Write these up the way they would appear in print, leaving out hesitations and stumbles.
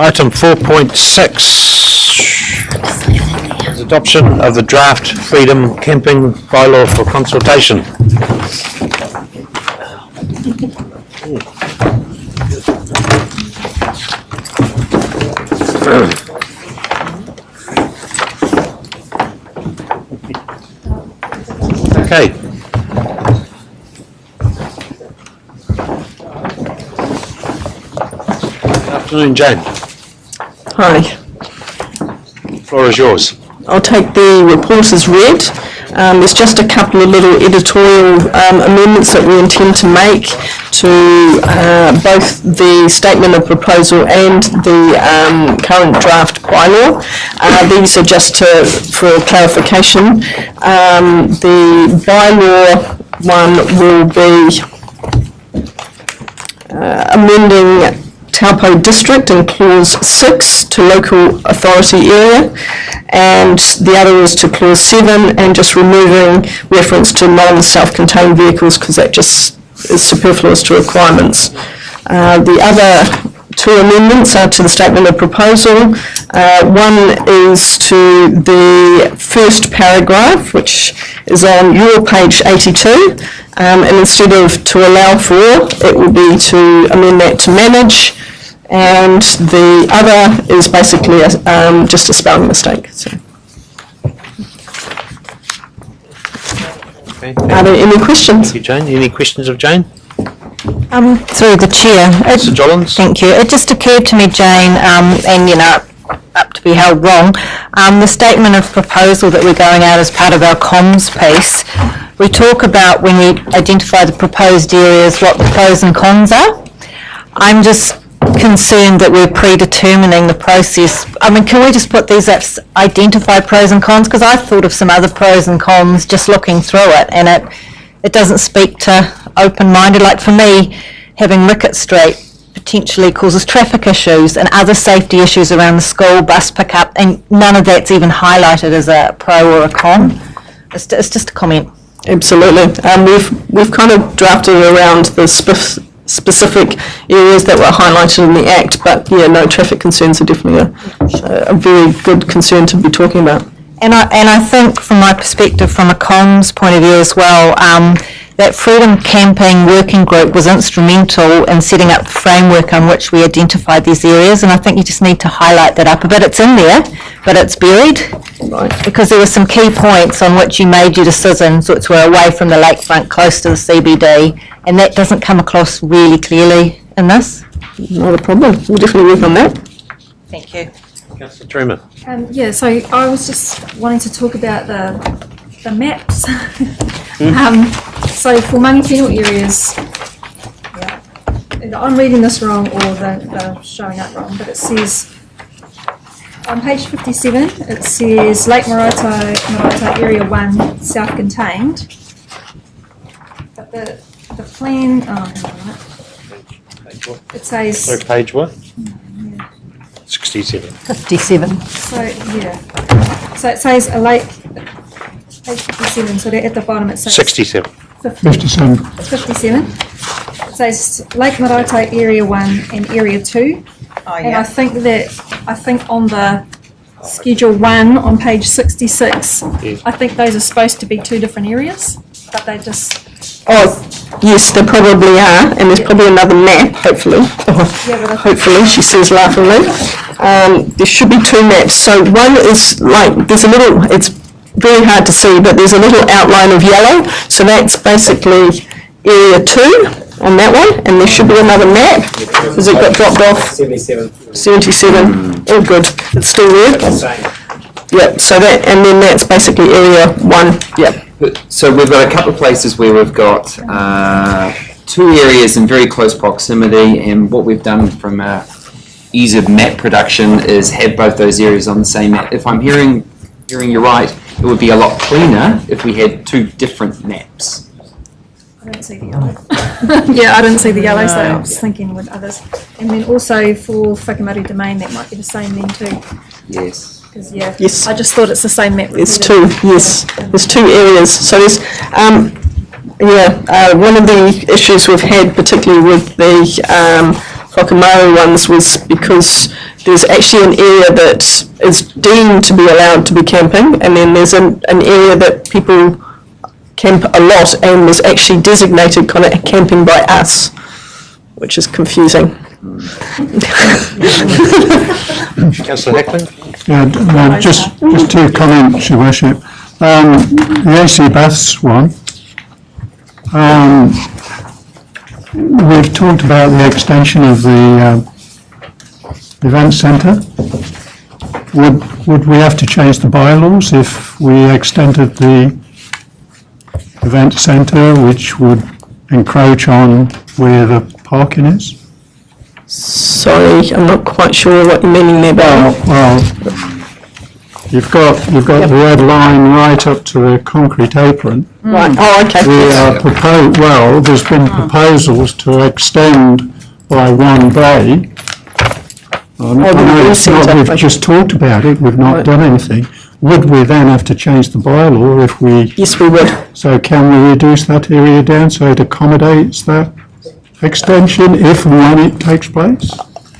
Item 4.6 is adoption of the draft Freedom Camping Bylaw for consultation. Okay. Good afternoon, Jane. Hi. The floor is yours. I'll take the report as read. There's just a couple of little editorial amendments that we intend to make to both the statement of proposal and the current draft bylaw. These are just for clarification. The bylaw one will be amending Taupo District in Clause 6 to local authority area, and the other is to Clause 7 and just removing reference to non-self-contained vehicles because that just is superfluous to requirements. The other two amendments are to the statement of proposal. One is to the first paragraph, which is on your page 82, and instead of to allow for, it will be to amend that to manage, and the other is basically just a spelling mistake. So. Okay. Are there any questions? Thank you, Jane. Any questions of Jane? Through the chair. Mr. Jollins? Thank you. It just occurred to me, Jane, and you know, up to be held wrong, the statement of proposal that we're going out as part of our comms piece, we talk about when we identify the proposed areas what the pros and cons are. I'm just concerned that we're predetermining the process. I mean, can we just put these as identify pros and cons? Because I thought of some other pros and cons just looking through it, and it doesn't speak to open-minded. Like for me, having Rickett Street potentially causes traffic issues and other safety issues around the school bus pickup, and none of that's even highlighted as a pro or a con. It's just a comment. Absolutely. We've kind of drafted around the specific areas that were highlighted in the Act, but yeah, no, traffic concerns are definitely a very good concern to be talking about. And I think from my perspective, from a comms point of view as well, that Freedom Camping Working Group was instrumental in setting up the framework on which we identified these areas, and I think you just need to highlight that up a bit. It's in there, but it's buried, Right. because there were some key points on which you made your decisions, which were away from the lakefront, close to the CBD, and that doesn't come across really clearly in this. Not a problem. We'll definitely work on that. Thank you. Councillor Truman. Yeah, so I was just wanting to talk about the maps. So for Mangakino areas, yeah, I'm reading this wrong or they're showing up wrong, but it says on page 57, it says Lake Maraetai Area 1 self-contained, but the plan, it says... So page what? 67. 57. So, yeah. So it says a lake, page 57, so at the bottom it says... 67. 57. 57. It says Lake Maraetai Area 1 and Area 2. Oh, And I think on the Schedule 1 on page 66, Yes. I think those are supposed to be two different areas, but they just... Oh, yes, there probably are, and there's probably another map, hopefully. Hopefully, she says laughingly. There should be two maps. So one is like, there's a little, it's very hard to see, but there's a little outline of yellow. So that's basically Area 2 on that one, and there should be another map. Has it got dropped off? 77. 77. Oh, good. It's still there. Yep. So that, and then that's basically Area 1. Yep. So we've got a couple of places where we've got two areas in very close proximity, and what we've done from ease of map production is have both those areas on the same map. If I'm hearing you right, it would be a lot cleaner if we had two different maps. I don't see the yellow. Yeah, I didn't see the yellow, so I was thinking with others. And then also for Whakamaru Domain, that might be the same then too. Yes. Because yeah, Yes. I just thought it's the same map. There's two, yes. There's two areas. So there's, one of the issues we've had, particularly with the Whakamaru ones, was because there's actually an area that is deemed to be allowed to be camping, and then there's an area that people camp a lot and was actually designated kind of camping by us, which is confusing. Councillor Heckman? Yeah, just two comments, Your Worship. The AC Baths one, we've talked about the extension of the event centre. Would we have to change the bylaws if we extended the event centre, which would encroach on where the parking is? Sorry, I'm not quite sure what you're meaning there, but Well, you've got the red line right up to the concrete apron. right. Oh, okay. There's been proposals to extend by one bay. I know it's not, we've just talked about it, we've not done anything. Would we then have to change the bylaw if we... Yes, we would. So can we reduce that area down so it accommodates that extension if and when it takes place?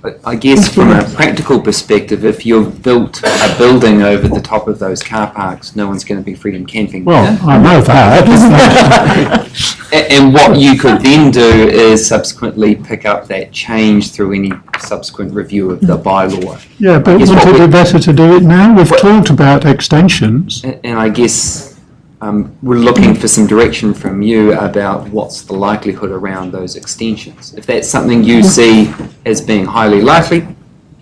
But I guess from a practical perspective, if you've built a building over the top of those car parks, no one's going to be freedom camping. Well, I know that. And what you could then do is subsequently pick up that change through any subsequent review of the bylaw. Yeah, but Yes, wouldn't what it we- be better to do it now? We've talked about extensions. And I guess we're looking for some direction from you about what's the likelihood around those extensions. If that's something you see as being highly likely,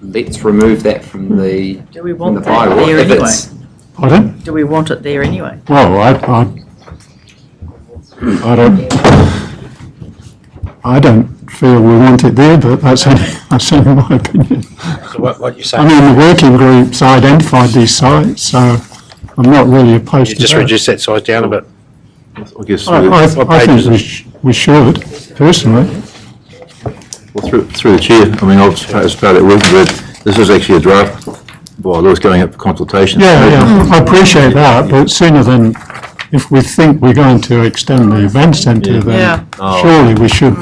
let's remove that from the Do we from the want that bylaw. there If anyway? it's Pardon? Do we want it there anyway? Well, I don't feel we want it there, but that's only my opinion. So what you I saying? mean, the working groups identified these sites, so I'm not really opposed You to just that. reduce that size down a bit. I guess I What think pages? we should, personally. through the chair, I mean, as part of that working group, this is actually a draft bylaw going up for consultation. Yeah, I appreciate that, but sooner than, if we think we're going to extend the event centre, Yeah. then surely we should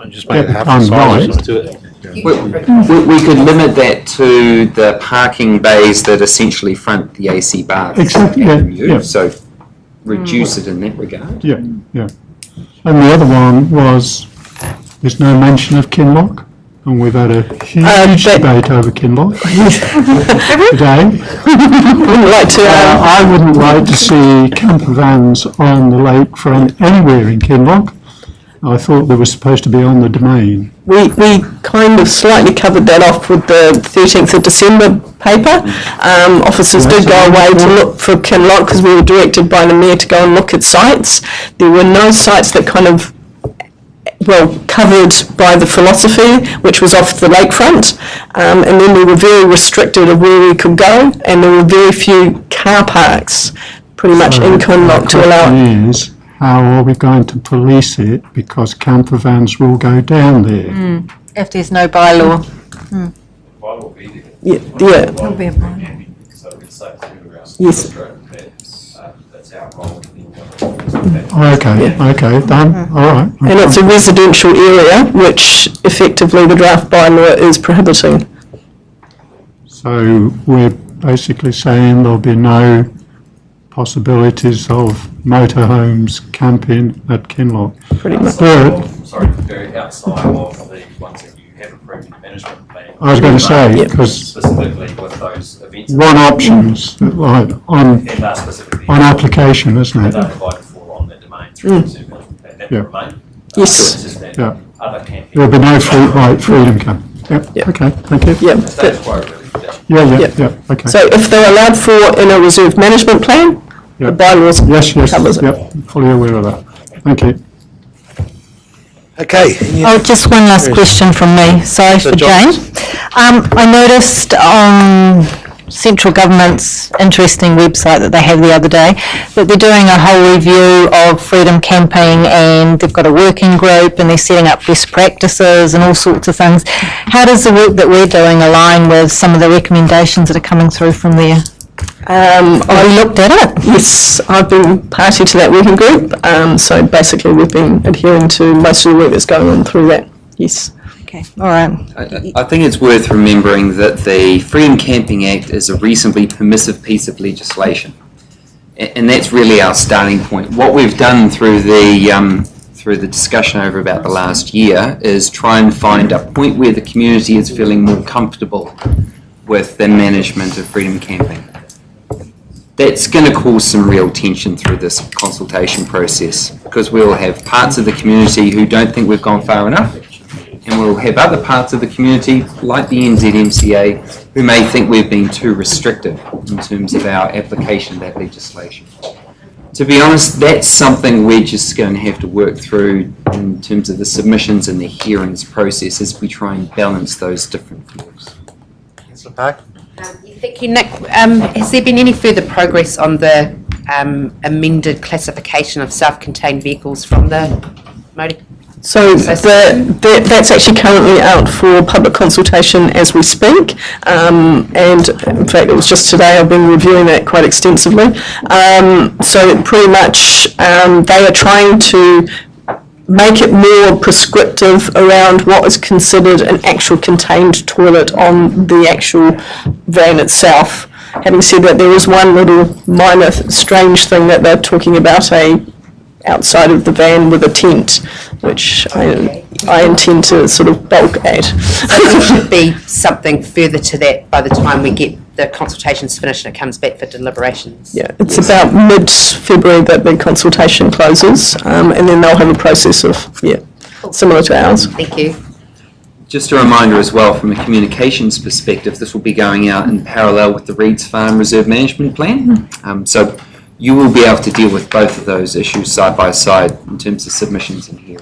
Just make it half the Done size right. to it. we could limit that to the parking bays that essentially front the AC bars. Exactly, yeah, avenue, yeah. So reduce it in that regard. Yeah. And the other one was, there's no mention of Kinloch, and we've had a huge but- debate over Kinloch today. Wouldn't like to. I wouldn't like to see camper vans on the lakefront anywhere in Kinloch. I thought they were supposed to be on the domain. We kind of slightly covered that off with the 13th of December paper. Officers did go away to look for Kinloch because we were directed by the Mayor to go and look at sites. There were no sites that kind of, covered by the philosophy, which was off the lakefront. And then we were very restricted of where we could go, and there were very few car parks pretty much in Kinloch to allow it. The question is, how are we going to police it? Because camper vans will go down there. If there's no bylaw. Yeah. There'll be a bylaw. Yes. Okay, done, all right. And it's a residential area, which effectively the draft bylaw is prohibiting. So we're basically saying there'll be no possibilities of motorhomes camping at Kinloch. Pretty much. But Sorry, very outside of the ones that you have approved in the management plan. I was going to say, Yeah. because Specifically with those events. one option's like on And they're specifically. application, isn't And they're it? provided for on that domain through the survey, and that Yeah. will remain. Yes. So it's just that Yeah. other camping. There'll be no freedom camp. Yep, Yeah. okay, thank you. Yeah. Status quo really, yeah. Yeah, okay. So if they're allowed for in a reserve management plan, the Yep. bylaws Yes, covers it. yep, fully aware of that. Thank you. Okay. Oh, just one last question from me. Sorry for Jane. I noticed on central government's interesting website that they had the other day that they're doing a whole review of freedom camping, and they've got a working group and they're setting up best practices and all sorts of things. How does the work that we're doing align with some of the recommendations that are coming through from there? Have you looked at it? Yes, I've been party to that working group. So basically we've been adhering to most of the work that's going on through that. Yes. Okay, all right. I think it's worth remembering that the Freedom Camping Act is a reasonably permissive piece of legislation. And that's really our starting point. What we've done through the discussion over about the last year is try and find a point where the community is feeling more comfortable with the management of freedom camping. That's going to cause some real tension through this consultation process, because we'll have parts of the community who don't think we've gone far enough, and we'll have other parts of the community, like the NZMCA, who may think we've been too restrictive in terms of our application of that legislation. To be honest, that's something we're just going to have to work through in terms of the submissions and the hearings process as we try and balance those different views. Councillor Park? Thank you, Nick. Has there been any further progress on the amended classification of self-contained vehicles from the motor? So that's actually currently out for public consultation as we speak, and in fact it was just today I've been reviewing that quite extensively. So pretty much they are trying to make it more prescriptive around what is considered an actual contained toilet on the actual van itself. Having said that, there is one little minor strange thing that they're talking about, outside of the van with a tent, which I intend to sort of bulk at. So there should be something further to that by the time we get the consultations finished and it comes back for deliberations. Yeah, it's about mid-February that the consultation closes, and then they'll have a process of, similar to ours. Thank you. Just a reminder as well, from a communications perspective, this will be going out in parallel with the Reeds Farm Reserve Management Plan. So you will be able to deal with both of those issues side by side in terms of submissions and hearings.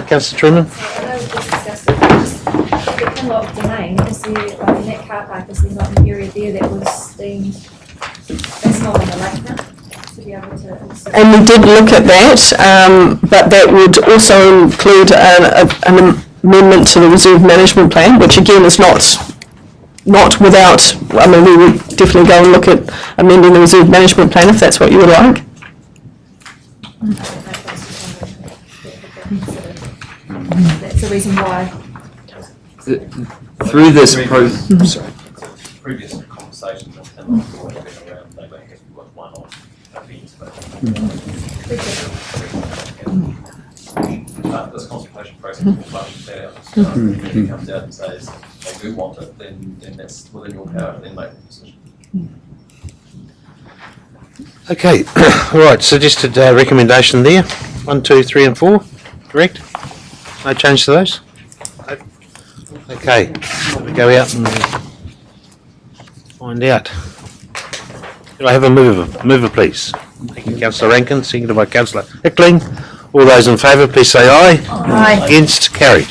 Councillor Truman? I know we discussed it, the Kinloch domain, is there, like in that car park, is there not an area there that was deemed, that's not on the lake now, to be able to... And we did look at that, but that would also include an amendment to the reserve management plan, which again is not without, I mean, we would definitely go and look at amending the reserve management plan if that's what you would like. That's the reason why. Through this process, Previous conversations that came up been around, they may have got one-off events, but this consultation process will flush that out. So if it comes out and says they do want it, then that's within your power to then make the decision. Okay, all right, suggested recommendation there, 1, 2, 3 and 4, correct? No change to those? Okay, we go out and find out. Do I have a mover please? Thank you, Councillor Rankin, seconded by Councillor Hickling. All those in favour, please say aye. Aye. Against, carried.